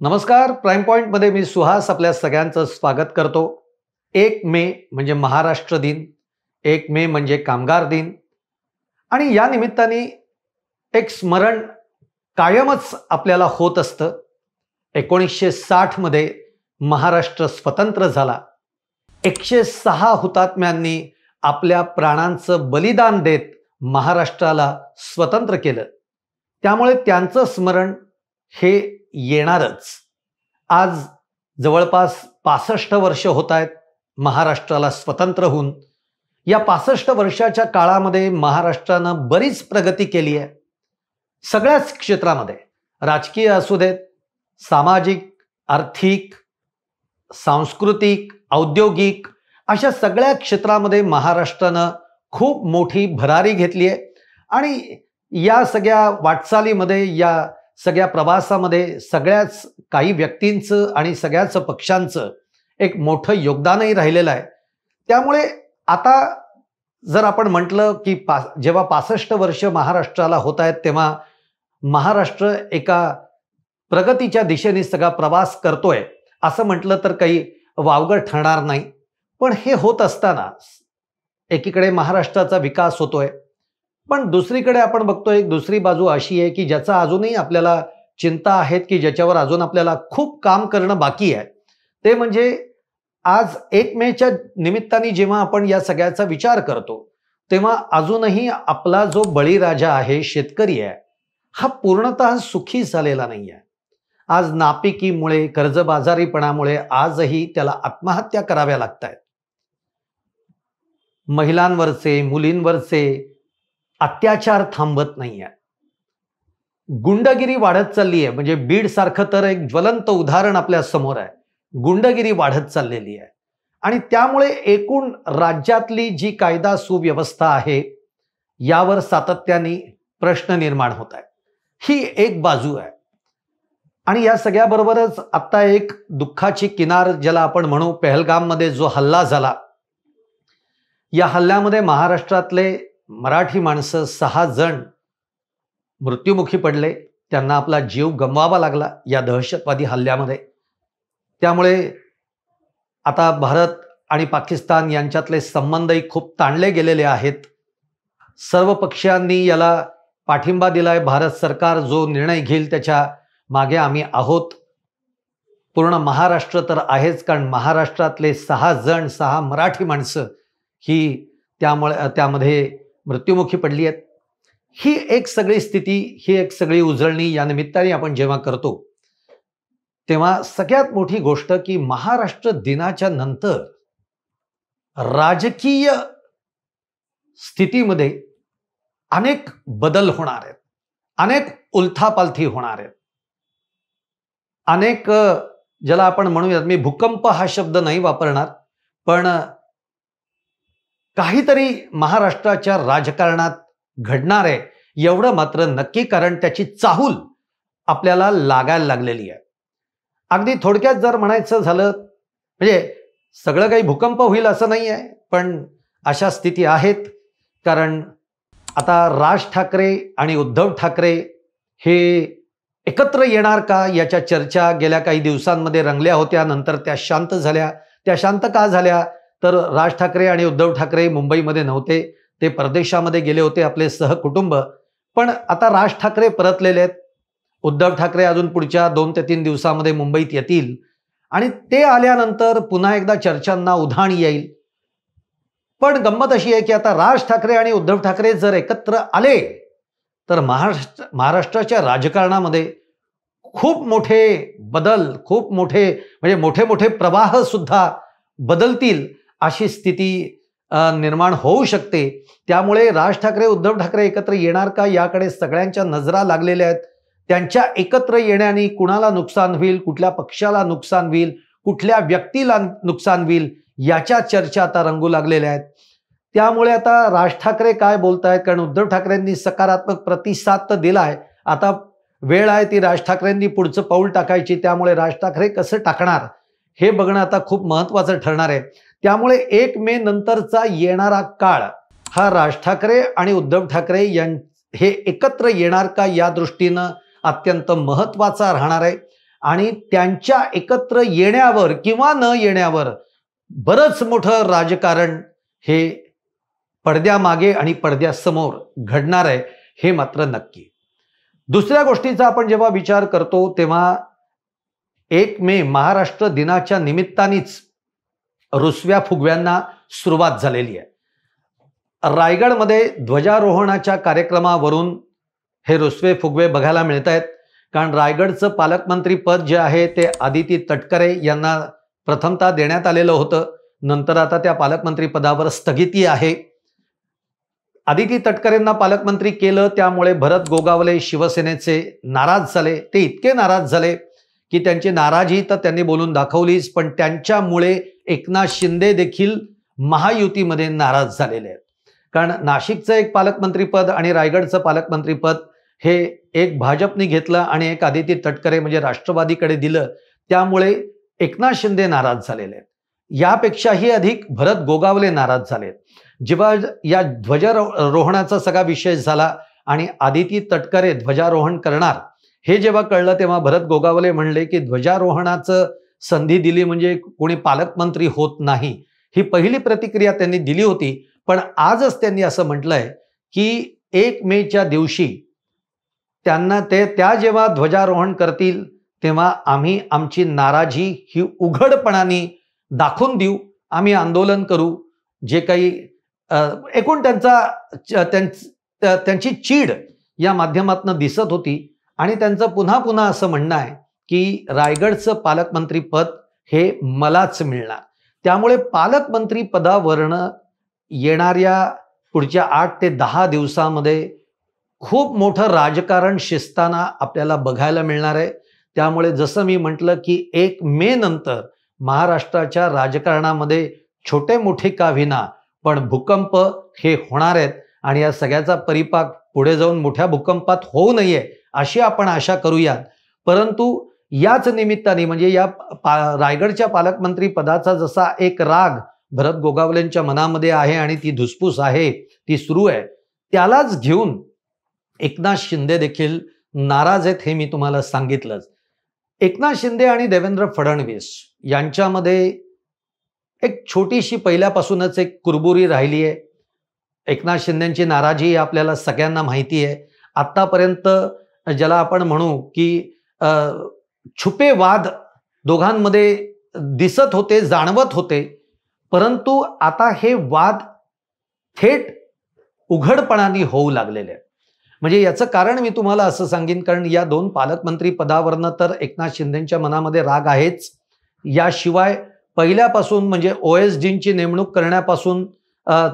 नमस्कार. प्राईम पॉइंटमध्ये मी सुहास आपल्या सगळ्यांचं स्वागत करतो. 1 मे म्हणजे महाराष्ट्र दिन, 1 मे म्हणजे कामगार दिन आणि या निमित्ताने एक स्मरण कायमच आपल्याला होत असतं. 1960 मध्ये महाराष्ट्र स्वतंत्र झाला. 106 हुतात्म्यांनी आपल्या प्राणांचं बलिदान देत महाराष्ट्राला स्वतंत्र केलं. त्यामुळे त्यांचं स्मरण हे येणारच. आज जवळपास 65 वर्ष होत आहेत महाराष्ट्राला स्वतंत्र होऊन. या 65 वर्षाच्या काळामध्ये महाराष्ट्रानं बरीच प्रगती केली आहे. सगळ्याच क्षेत्रामध्ये, राजकीय असू देत, सामाजिक, आर्थिक, सांस्कृतिक, औद्योगिक अशा सगळ्या क्षेत्रामध्ये महाराष्ट्रानं खूप मोठी भरारी घेतली आहे. आणि या सगळ्या वाटचालीमध्ये, या सगळ्या प्रवासामध्ये सगळ्याच काही व्यक्तींचं आणि सगळ्याच पक्षांचं एक मोठं योगदानही राहिलेलं आहे. त्यामुळे आता जर आपण म्हटलं की जेव्हा 65 वर्ष महाराष्ट्राला होत आहेत, तेव्हा महाराष्ट्र एका प्रगतीच्या दिशेने सगळा प्रवास करतोय असं म्हटलं तर काही वावगं ठरणार नाही. पण हे होत असताना एकीकडे महाराष्ट्राचा विकास होतोय, पण दुसरीकडे आपण बघतोय एक दुसरी बाजू अशी आहे की ज्याचा अजूनही आपल्याला चिंता आहेत, की ज्याच्यावर अजून आपल्याला खूप काम करणं बाकी आहे. ते म्हणजे आज 1 मेच्या निमित्ताने जेव्हा आपण या सगळ्याचा विचार करतो, तेव्हा अजूनही आपला जो बळीराजा आहे, शेतकरी आहे, हा पूर्णतः सुखी झालेला नाही आहे. आज नापिकीमुळे, कर्जबाजारीपणामुळे आजही त्याला आत्महत्या कराव्या लागतायत. महिलांवरचे, मुलींवरचे अत्याचार थांबत नाही आहे. गुंडगिरी वाढत चालली आहे. म्हणजे बीड सारखं तर एक ज्वलंत उदाहरण आपल्या समोर आहे. गुंडगिरी वाढत चाललेली आहे आणि त्यामुळे एकूण राज्यातली जी कायदा सुव्यवस्था आहे, यावर सातत्याने प्रश्न निर्माण होत आहेत. ही एक बाजू आहे. आणि या सगळ्याबरोबरच आता एक दुःखाची किनार ज्याला आपण म्हणू, पहलगाममध्ये जो हल्ला झाला, या हल्ल्यामध्ये महाराष्ट्रातले मराठी माणसं 6 जण मृत्युमुखी पडले. त्यांना आपला जीव गमवावा लागला या दहशतवादी हल्ल्यामध्ये. त्यामुळे आता भारत आणि पाकिस्तान यांच्यातले संबंधही खूप ताणले गेलेले आहेत. सर्व पक्षांनी याला पाठिंबा दिलाय. भारत सरकार जो निर्णय घेईल त्याच्या मागे आम्ही आहोत. पूर्ण महाराष्ट्र तर आहेच, कारण महाराष्ट्रातले 6 जण, 6 मराठी माणसं ही त्यामध्ये मृत्युमुखी पडली आहेत. ही एक सगळी स्थिती, ही एक सगळी उजळणी या निमित्ताने आपण जेव्हा करतो, तेव्हा सगळ्यात मोठी गोष्ट की महाराष्ट्र दिनाच्या नंतर राजकीय स्थितीमध्ये अनेक बदल होणार आहेत, अनेक उलथापालथी होणार आहेत, अनेक ज्याला आपण म्हणूयात, मी भूकंप हा शब्द नाही वापरणार, पण काहीतरी महाराष्ट्राच्या राजकारणात घडणार आहे एवढं मात्र नक्की, कारण त्याची चाहूल आपल्याला लागायला लागलेली आहे. अगदी थोडक्यात जर म्हणायचं झालं, म्हणजे सगळं काही भूकंप होईल असं नाही आहे, पण अशा स्थिती आहेत. कारण आता राज ठाकरे आणि उद्धव ठाकरे हे एकत्र येणार का याच्या चर्चा गेल्या काही दिवसांमध्ये रंगल्या होत्या. नंतर त्या शांत झाल्या. त्या शांत का झाल्या? तर राज ठाकरे आणि उद्धव ठाकरे मुंबईमध्ये नव्हते, ते परदेशामध्ये गेले होते आपले सहकुटुंब. पण आता राज ठाकरे परतलेले आहेत. उद्धव ठाकरे अजून पुढच्या 2 ते 3 दिवसामध्ये मुंबईत येतील आणि ते आल्यानंतर पुन्हा एकदा चर्चांना उधाण येईल. पण गंमत अशी आहे की आता राज ठाकरे आणि उद्धव ठाकरे जर एकत्र आले तर महाराष्ट्राच्या राजकारणामध्ये खूप मोठे बदल, खूप मोठे म्हणजे मोठे मोठे प्रवाह सुद्धा बदलतील अशी स्थिती निर्माण होऊ शकते. त्यामुळे राज ठाकरे, उद्धव ठाकरे एकत्र येणार का याकडे सगळ्यांच्या नजरा लागलेल्या आहेत. त्यांच्या एकत्र येण्याने कुणाला नुकसान होईल, कुठल्या पक्षाला नुकसान होईल, कुठल्या व्यक्तीला नुकसान होईल, याच्या चर्चा आता रंगू लागलेल्या आहेत. त्यामुळे आता राज ठाकरे काय बोलतायत, कारण उद्धव ठाकरेंनी सकारात्मक प्रतिसाद तर दिलाय. आता वेळ आहे ती राज ठाकरेंनी पुढचं पाऊल टाकायची. त्यामुळे राज ठाकरे कसं टाकणार हे बघणं आता खूप महत्त्वाचं ठरणार आहे. त्यामुळे 1 मे नंतरचा येणारा काळ हा राज ठाकरे आणि उद्धव ठाकरे हे एकत्र येणार का या दृष्टीनं अत्यंत महत्त्वाचा राहणार आहे. आणि त्यांच्या एकत्र येण्यावर किंवा न येण्यावर बरंच मोठं राजकारण हे पडद्यामागे आणि पडद्यासमोर घडणार आहे, हे मात्र नक्की. दुसऱ्या गोष्टीचा आपण जेव्हा विचार करतो तेव्हा 1 मे महाराष्ट्र दिनाच्या निमित्तानेच रुसव्या फुगव्यांना सुरुवात झालेली आहे. रायगडमध्ये ध्वजारोहणाच्या कार्यक्रमावरून हे रुसवे फुगवे बघायला मिळत आहेत. कारण रायगडचं पालकमंत्री पद जे आहे ते आदिती तटकरे यांना प्रथमतः देण्यात आलेलं होतं. नंतर आता त्या पालकमंत्री पदावर स्थगिती आहे. आदिती तटकरेंना पालकमंत्री केलं, त्यामुळे भरत गोगावले शिवसेनेचे नाराज झाले. ते इतके नाराज झाले की त्यांची नाराजी तर त्यांनी बोलून दाखवलीच, पण त्यांच्यामुळे एकनाथ शिंदे देखील महायुतीमध्ये नाराज झालेले आहेत. कारण नाशिकचं एक पालकमंत्रीपद आणि रायगडचं पालकमंत्रीपद हे एक भाजपने घेतलं आणि एक आदिती तटकरे म्हणजे राष्ट्रवादीकडे दिलं, त्यामुळे एकनाथ शिंदे नाराज झालेले आहेत. यापेक्षाही अधिक भरत गोगावले नाराज झालेत. जेव्हा या ध्वजारोहणाचा सगळा विषय झाला आणि आदिती तटकरे ध्वजारोहण करणार हे जेव्हा कळलं, तेव्हा भरत गोगावले म्हणले की ध्वजारोहणाचं संधी दिली म्हणजे कोणी पालकमंत्री होत नाही. ही पहिली प्रतिक्रिया त्यांनी दिली होती. पण आजच त्यांनी असं म्हटलंय की 1 मेच्या दिवशी त्यांना त्या जेव्हा ध्वजारोहण करतील तेव्हा आम्ही आमची नाराजी ही उघडपणाने दाखवून देऊ, आम्ही आंदोलन करू. जे काही एकूण त्यांची चीड या माध्यमातून दिसत होती आणि त्यांचं पुन्हा पुन्हा असं म्हणणं आहे की रायगडचं पालकमंत्री पद हे मलाच मिळणार. त्यामुळे पालकमंत्री पदावरनं येणाऱ्या पुढच्या 8 ते 10 दिवसामध्ये खूप मोठं राजकारण शिजताना आपल्याला बघायला मिळणार आहे. त्यामुळे जसं मी म्हटलं की 1 मे नंतर महाराष्ट्राच्या राजकारणामध्ये छोटे मोठे का होईना पण भूकंप हे होणार आहेत आणि या सगळ्याचा परिपाक पुढे जाऊन मोठ्या भूकंपात होऊ नये अशी आपण आशा करूयात. परंतु याच निमित्ताने म्हणजे या रायगडच्या पालकमंत्री पदाचा जसा एक राग भरत गोगावलेंच्या मनामध्ये आहे आणि ती धुसफूस आहे, ती सुरू आहे, त्यालाच घेऊन एकनाथ शिंदे देखील नाराज आहेत हे मी तुम्हाला सांगितलंच. एकनाथ शिंदे आणि देवेंद्र फडणवीस यांच्यामध्ये एक छोटीशी पहिल्यापासूनच एक कुरबुरी राहिली आहे. एकनाथ शिंदेची नाराजी आपल्याला सगळ्यांना माहिती आहे. आतापर्यंत ज्याला आपण म्हणू की छुपे वाद दोघांमध्ये दिसत होते, जाणवत होते, परंतु आता हे वाद थेट उघडपणाने होऊ लागलेले आहेत. म्हणजे याचं कारण मी तुम्हाला असं सांगेन, कारण या 2 पालकमंत्री पदावरनं तर एकनाथ शिंदेच्या मनामध्ये राग आहेच. याशिवाय पहिल्यापासून म्हणजे OSDची नेमणूक करण्यापासून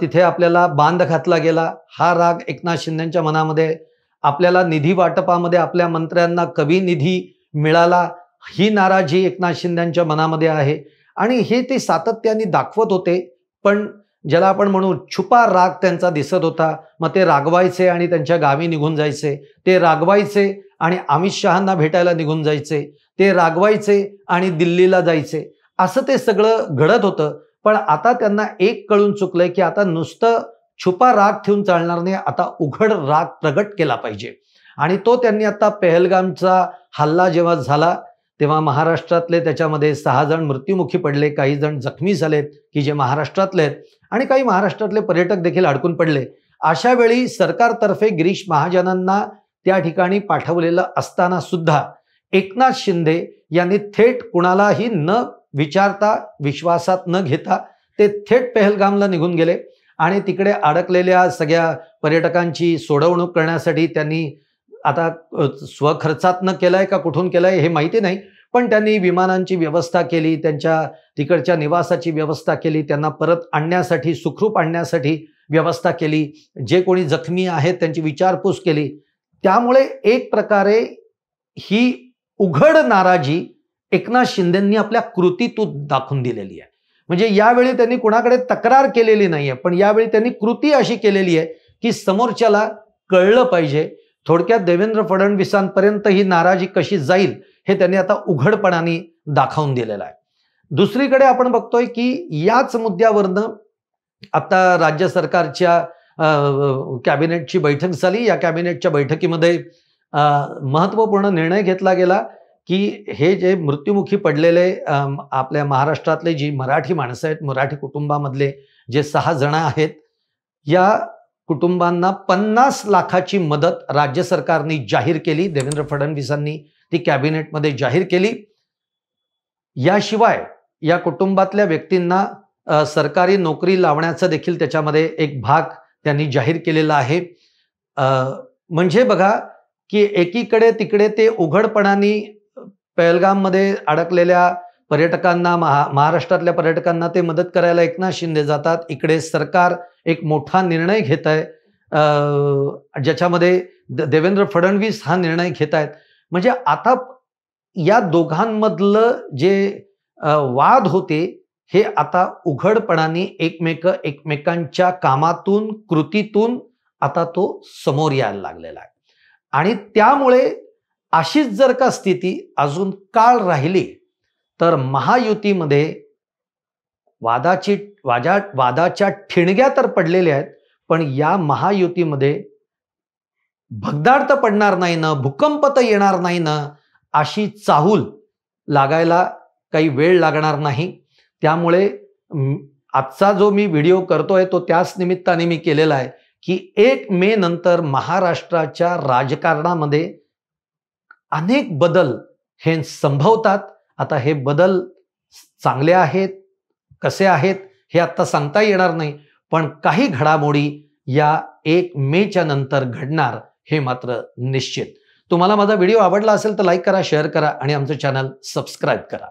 तिथे आपल्याला बांध घातला गेला, हा राग एकनाथ शिंदेच्या मनामध्ये. आपल्याला निधी वाटपामध्ये आपल्या मंत्र्यांना कमी निधी मिळाला, ही नाराजी एकनाथ शिंदेच्या मनामध्ये आहे. आणि हे ते सातत्याने दाखवत होते, पण ज्याला आपण म्हणू छुपा राग त्यांचा दिसत होता. मग ते रागवायचे आणि त्यांच्या गावी निघून जायचे, ते रागवायचे आणि अमित शहांना भेटायला निघून जायचे, ते रागवायचे आणि दिल्लीला जायचे, असं ते सगळं घडत होतं. पण आता त्यांना एक कळून चुकलंय की आता नुसतं छुपा राग ठेवून चालणार नाही, आता उघड राग प्रगट केला पाहिजे. आणि तो त्यांनी आता पहलगामचा हल्ला जेव्हा झाला तेव्हा महाराष्ट्रातले त्याच्यामध्ये 6 जण मृत्युमुखी पडले, काही जण जखमी झालेत की जे महाराष्ट्रातले आहेत आणि काही महाराष्ट्रातले पर्यटक देखील अडकून पडले. अशा वेळी सरकारतर्फे गिरीश महाजनांना त्या ठिकाणी पाठवलेलं असताना सुद्धा एकनाथ शिंदे यांनी थेट कुणालाही न विचारता, विश्वासात न घेता ते थेट पहलगामला निघून गेले आणि तिकडे अडकलेल्या सगळ्या पर्यटकांची सोडवणूक करण्यासाठी त्यांनी आता स्वखर्चातनं केलंय का कुठून केलंय हे माहिती नाही, पण त्यांनी विमानांची व्यवस्था केली, त्यांच्या तिकडच्या निवासाची व्यवस्था केली, त्यांना परत आणण्यासाठी, सुखरूप आणण्यासाठी व्यवस्था केली, जे कोणी जखमी आहेत त्यांची विचारपूस केली. त्यामुळे एक प्रकारे ही उघड नाराजी एकनाथ शिंदेंनी आपल्या कृतीतून दाखवून दिलेली आहे. म्हणजे यावेळी त्यांनी कुणाकडे तक्रार केलेली नाहीये, पण यावेळी त्यांनी कृती अशी केलेली आहे की समोरच्याला कळलं पाहिजे. थोडक्यात देवेंद्र फडणवीसांपर्यंत ही नाराजी कशी जाईल हे त्यांनी आता उघडपणाने दाखवून दिलेलं आहे. दुसरीकडे आपण बघतोय की याच मुद्द्यावरनं आता राज्य सरकारच्या कॅबिनेटची बैठक झाली. या कॅबिनेटच्या बैठकीमध्ये महत्त्वपूर्ण निर्णय घेतला गेला की हे जे मृत्युमुखी पडलेले आपल्या महाराष्ट्रातले जी मराठी माणसं आहेत, मराठी कुटुंबामधले जे 6 जण आहेत, या कुटुंबांना 50 लाखाची मदत राज्य सरकारने जाहीर केली. देवेंद्र फडणवीसांनी ती कॅबिनेटमध्ये जाहीर केली. याशिवाय या कुटुंबातल्या व्यक्तींना सरकारी नोकरी लावण्याचा देखील त्याच्यामध्ये एक भाग त्यांनी जाहीर केलेला आहे. म्हणजे बघा की एकीकडे तिकडे ते उघडपणाने पहलगाममध्ये अडकलेल्या पर्यटकांना, महाराष्ट्रातल्या पर्यटकांना ते मदत करायला एकनाथ शिंदे जातात. इकडे सरकार एक मोठा निर्णय घेत आहे, ज्याच्यामध्ये देवेंद्र फडणवीस हा निर्णय घेत आहेत. म्हणजे आता या दोघांमधलं जे वाद होते हे आता उघडपणाने एकमेकांच्या कामातून, कृतीतून आता तो समोर यायला लागलेला आहे. आणि त्यामुळे अशीच जर का स्थिती अजून काळ राहिली तर महायुतीमध्ये वादाच्या ठिणग्या तर पडलेल्या आहेत, पण या महायुतीमध्ये भगदाड तर पडणार नाही ना, भूकंप तर येणार नाही ना, अशी चाहूल लागायला काही वेळ लागणार नाही. त्यामुळे आजचा जो मी व्हिडिओ करतोय तो त्याच निमित्ताने मी केलेला आहे की 1 मे नंतर महाराष्ट्राच्या राजकारणामध्ये अनेक बदल हे संभवतात. आता हे बदल चांगले आहेत, कसे आहेत हे आता सांगता येणार नाही, पण काही घडामोडी या 1 मेच्या नंतर घडणार हे मात्र निश्चित. तुम्हाला माझा व्हिडिओ आवडला असेल तर लाईक करा, शेअर करा आणि आमचं चॅनल सबस्क्राईब करा.